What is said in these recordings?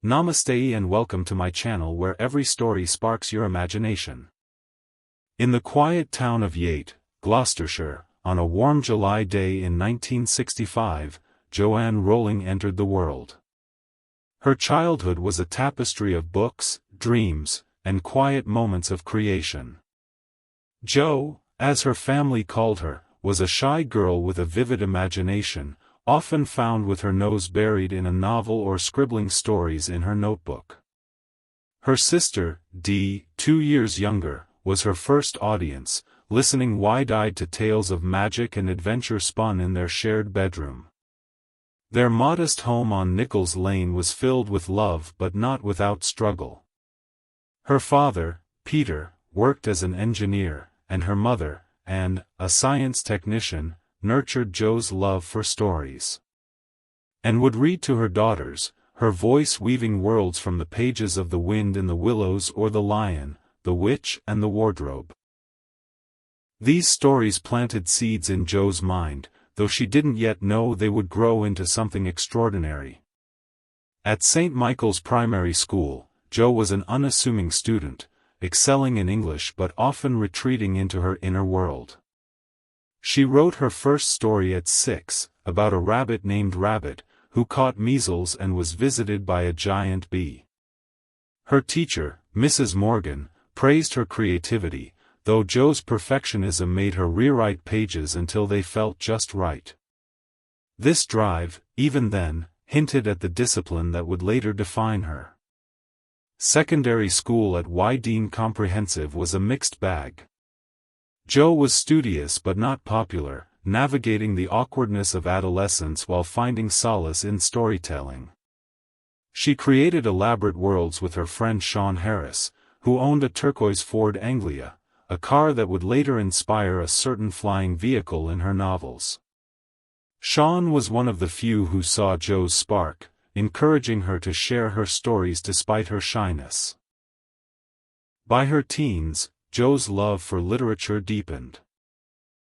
Namaste and welcome to my channel where every story sparks your imagination. In the quiet town of Yate, Gloucestershire, on a warm July day in 1965, Joanne Rowling entered the world. Her childhood was a tapestry of books, dreams, and quiet moments of creation. Jo, as her family called her, was a shy girl with a vivid imagination, often found with her nose buried in a novel or scribbling stories in her notebook. Her sister, Dee, 2 years younger, was her first audience, listening wide-eyed to tales of magic and adventure spun in their shared bedroom. Their modest home on Nichols Lane was filled with love but not without struggle. Her father, Peter, worked as an engineer, and her mother, Anne, a science technician, nurtured Jo's love for stories. And would read to her daughters, her voice weaving worlds from the pages of The Wind in the Willows or The Lion, the Witch and the Wardrobe. These stories planted seeds in Jo's mind, though she didn't yet know they would grow into something extraordinary. At St. Michael's Primary School, Jo was an unassuming student, excelling in English but often retreating into her inner world. She wrote her first story at 6, about a rabbit named Rabbit, who caught measles and was visited by a giant bee. Her teacher, Mrs. Morgan, praised her creativity, though Jo's perfectionism made her rewrite pages until they felt just right. This drive, even then, hinted at the discipline that would later define her. Secondary school at Wydene Comprehensive was a mixed bag. Jo was studious but not popular, navigating the awkwardness of adolescence while finding solace in storytelling. She created elaborate worlds with her friend Sean Harris, who owned a turquoise Ford Anglia, a car that would later inspire a certain flying vehicle in her novels. Sean was one of the few who saw Jo's spark, encouraging her to share her stories despite her shyness. By her teens, Jo's love for literature deepened.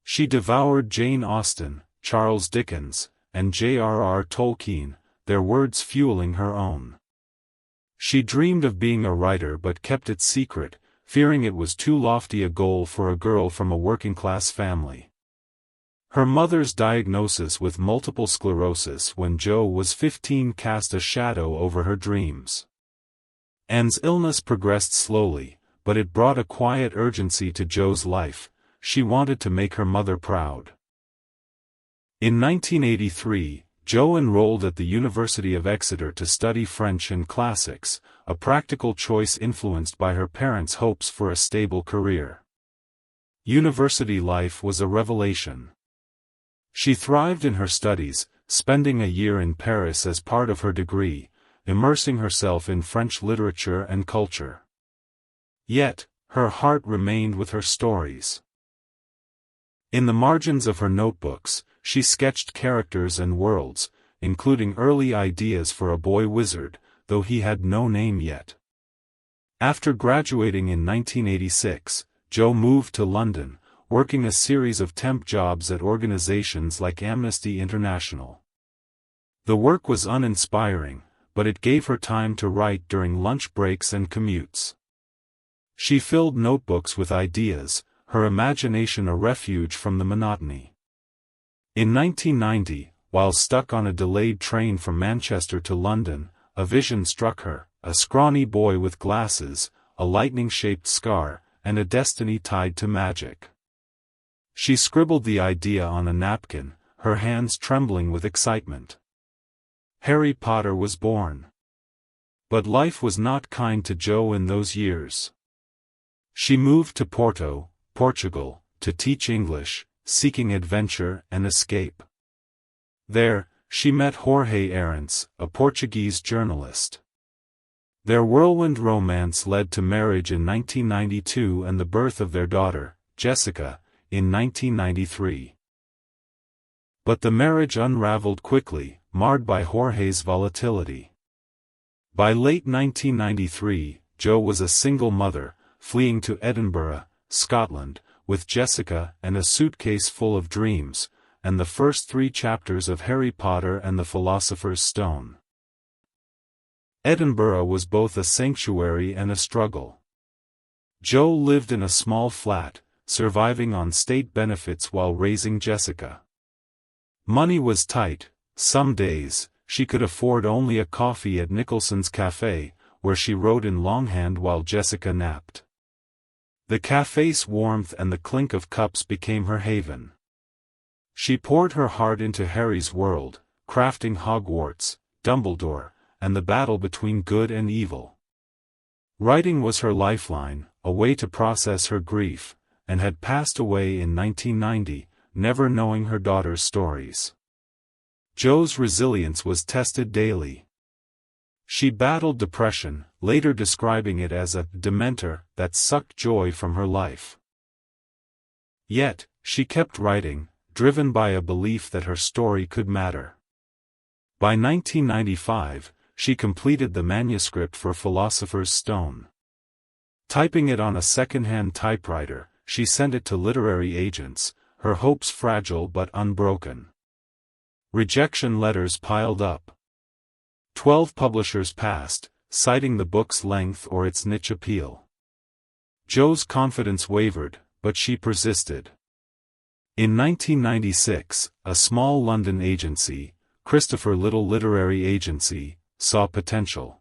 She devoured Jane Austen, Charles Dickens, and J.R.R. Tolkien, their words fueling her own. She dreamed of being a writer but kept it secret, fearing it was too lofty a goal for a girl from a working-class family. Her mother's diagnosis with multiple sclerosis when Jo was 15 cast a shadow over her dreams. Anne's illness progressed slowly, but it brought a quiet urgency to Jo's life. She wanted to make her mother proud. In 1983, Jo enrolled at the University of Exeter to study French and classics, a practical choice influenced by her parents' hopes for a stable career. University life was a revelation. She thrived in her studies, spending a year in Paris as part of her degree, immersing herself in French literature and culture. Yet, her heart remained with her stories. In the margins of her notebooks, she sketched characters and worlds, including early ideas for a boy wizard, though he had no name yet. After graduating in 1986, Jo moved to London, working a series of temp jobs at organizations like Amnesty International. The work was uninspiring, but it gave her time to write during lunch breaks and commutes. She filled notebooks with ideas, her imagination a refuge from the monotony. In 1990, while stuck on a delayed train from Manchester to London, a vision struck her, a scrawny boy with glasses, a lightning-shaped scar, and a destiny tied to magic. She scribbled the idea on a napkin, her hands trembling with excitement. Harry Potter was born. But life was not kind to Jo in those years. She moved to Porto, Portugal, to teach English, seeking adventure and escape. There, she met Jorge Arentz, a Portuguese journalist. Their whirlwind romance led to marriage in 1992 and the birth of their daughter, Jessica, in 1993. But the marriage unraveled quickly, marred by Jorge's volatility. By late 1993, Jo was a single mother, fleeing to Edinburgh, Scotland, with Jessica and a suitcase full of dreams, and the first 3 chapters of Harry Potter and the Philosopher's Stone. Edinburgh was both a sanctuary and a struggle. Jo lived in a small flat, surviving on state benefits while raising Jessica. Money was tight. Some days, she could afford only a coffee at Nicholson's Cafe, where she wrote in longhand while Jessica napped. The cafe's warmth and the clink of cups became her haven. She poured her heart into Harry's world, crafting Hogwarts, Dumbledore, and the battle between good and evil. Writing was her lifeline, a way to process her grief, and had passed away in 1990, never knowing her daughter's stories. Jo's resilience was tested daily. She battled depression, later describing it as a dementor that sucked joy from her life. Yet, she kept writing, driven by a belief that her story could matter. By 1995, she completed the manuscript for Philosopher's Stone. Typing it on a second-hand typewriter, she sent it to literary agents, her hopes fragile but unbroken. Rejection letters piled up. 12 publishers passed, citing the book's length or its niche appeal. Jo's confidence wavered, but she persisted. In 1996, a small London agency, Christopher Little Literary Agency, saw potential.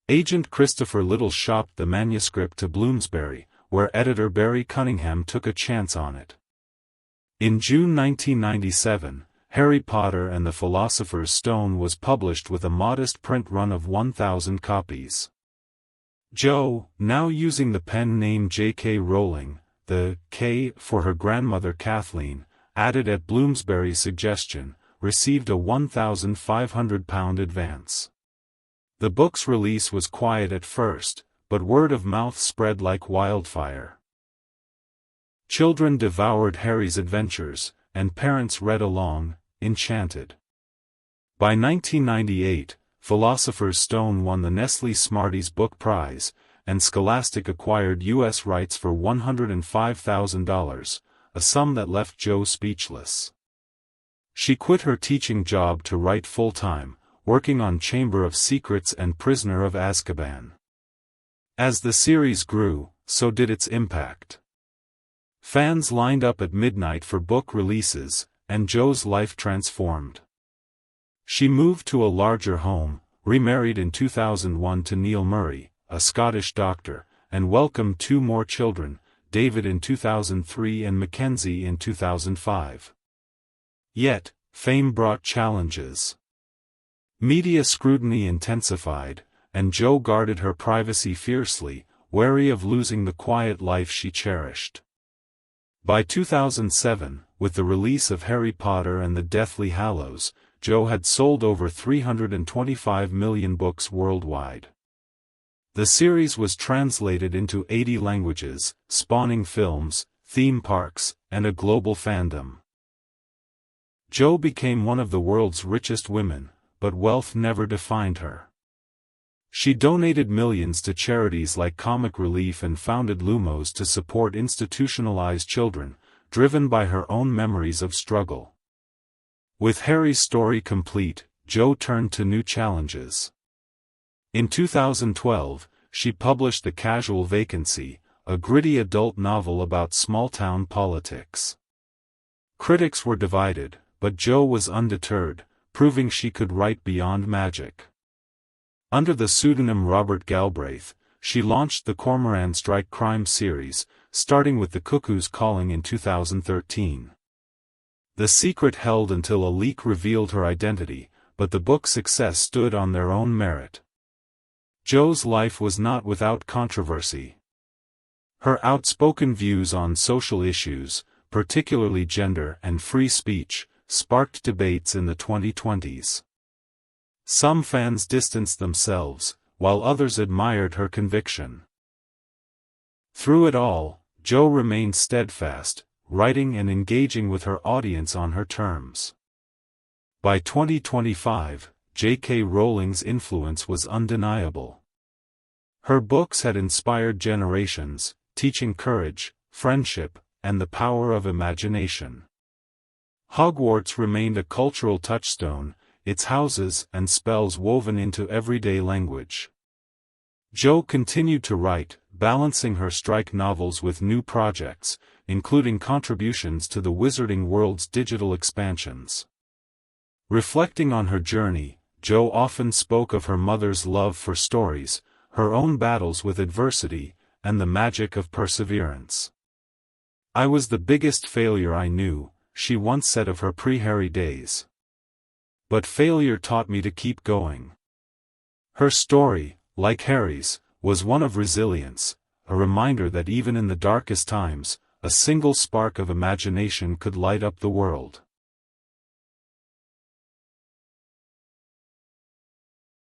Agent Christopher Little shopped the manuscript to Bloomsbury, where editor Barry Cunningham took a chance on it. In June 1997, Harry Potter and the Philosopher's Stone was published with a modest print run of 1,000 copies. Jo, now using the pen name J.K. Rowling, the K for her grandmother Kathleen, added at Bloomsbury's suggestion, received a £1,500 advance. The book's release was quiet at first, but word of mouth spread like wildfire. Children devoured Harry's adventures, and parents read along, enchanted. By 1998, Philosopher's Stone won the Nestle Smarties Book Prize, and Scholastic acquired U.S. rights for $105,000, a sum that left Jo speechless. She quit her teaching job to write full-time, working on Chamber of Secrets and Prisoner of Azkaban. As the series grew, so did its impact. Fans lined up at midnight for book releases, and Jo's life transformed. She moved to a larger home, remarried in 2001 to Neil Murray, a Scottish doctor, and welcomed 2 more children, David in 2003 and Mackenzie in 2005. Yet, fame brought challenges. Media scrutiny intensified, and Jo guarded her privacy fiercely, wary of losing the quiet life she cherished. By 2007, with the release of Harry Potter and the Deathly Hallows, Jo had sold over 325 million books worldwide. The series was translated into 80 languages, spawning films, theme parks, and a global fandom. Jo became one of the world's richest women, but wealth never defined her. She donated millions to charities like Comic Relief and founded Lumos to support institutionalized children, driven by her own memories of struggle. With Harry's story complete, Jo turned to new challenges. In 2012, she published The Casual Vacancy, a gritty adult novel about small-town politics. Critics were divided, but Jo was undeterred, proving she could write beyond magic. Under the pseudonym Robert Galbraith, she launched the Cormoran Strike crime series, starting with The Cuckoo's Calling in 2013. The secret held until a leak revealed her identity, but the book's success stood on their own merit. Jo's life was not without controversy. Her outspoken views on social issues, particularly gender and free speech, sparked debates in the 2020s. Some fans distanced themselves, while others admired her conviction. Through it all, Jo remained steadfast, writing and engaging with her audience on her terms. By 2025, J.K. Rowling's influence was undeniable. Her books had inspired generations, teaching courage, friendship, and the power of imagination. Hogwarts remained a cultural touchstone, its houses and spells woven into everyday language. Jo continued to write, balancing her strike novels with new projects, including contributions to the Wizarding World's digital expansions. Reflecting on her journey, Jo often spoke of her mother's love for stories, her own battles with adversity, and the magic of perseverance. "I was the biggest failure I knew," she once said of her pre-Harry days. "But failure taught me to keep going." Her story, like Harry's, was one of resilience, a reminder that even in the darkest times, a single spark of imagination could light up the world.